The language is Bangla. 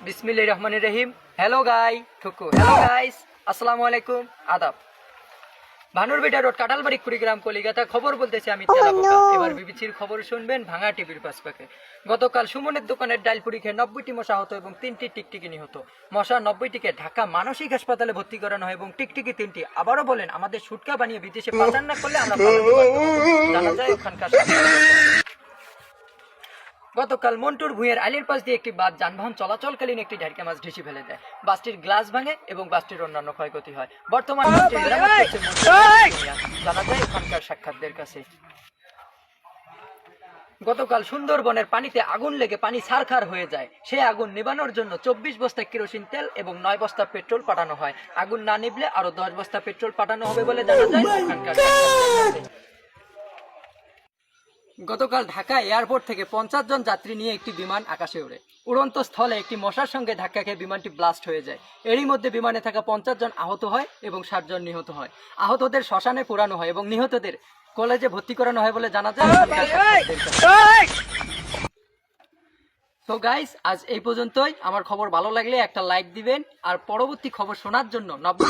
बिस्मिल्लाहिर रहमानिर रहीम। हेलो गाई ठुकु हेलो गाइस, আসসালামু আলাইকুম, আদাব। ভানুর বেটা রোড কাটালবাড়ি কুড়িগ্রাম কলিকাতা খবর বলতেছি আমি তেলাপোকা। এবার বিবিসির খবর শুনবেন ভাঙা টিভির পাশে। গতকাল সুমনের দোকানের ডালপুরি খেয়ে 90টি মশা হতো এবং 3টি টিকটিকি নিহত। মশা 90টিকে ঢাকা মানসিক হাসপাতালে ভর্তি করানো হয় এবং টিকটিকি 3টি। আবারও বলেন, আমাদের শুটকা বানিয়ে বিদেশে পাচার না করলে আমরা পালাতে পারবো না। জানা যায় ওখানকার গতকাল মন্টুর ভুঁইয়ের আলীর পাশ দিয়ে একটি বাস যানবাহন চলাচলকালীন একটি ঢেরকা মাছ ঢেসি ফেলে দেয়। বাসটির গ্লাস ভাঙে এবং বাসটির অন্যান্য ক্ষয়ক্ষতি হয়। বর্তমানে জানা যায় ওখানকার সাক্ষাৎদের কাছে। গতকাল সুন্দরবনের পানিতে আগুন লেগে পানি ছারখার হয়ে যায়। সেই আগুন নেভানোর জন্য 24 বস্তা কেরোসিন তেল এবং 9 বস্তা পেট্রোল পাঠানো হয়। আগুন না নিভলে আরো 10 বস্তা পেট্রোল পাঠানো হবে বলে জানা যায় ওখানকার সাক্ষাৎদের কাছে। গতকাল ঢাকা এয়ারপোর্ট থেকে 50 জন যাত্রী নিয়ে একটি বিমান আকাশে ওড়ে। উড়ন্ত স্থলে একটি মশার সঙ্গে ধাক্কা খেয়ে বিমানটি ব্লাস্ট হয়ে যায়। এরই মধ্যে বিমানে থাকা 50 জন আহত হয় এবং 60 জন নিহত হয়। আহতদের শ্মশানে পোড়ানো হয় এবং নিহতদের কলেজে ভর্তি করানো হয় বলে জানা যায়। তো গাইস, আজ এই পর্যন্তই। আমার খবর ভালো লাগলে একটা লাইক দিবেন আর পরবর্তী খবর শোনার জন্য 90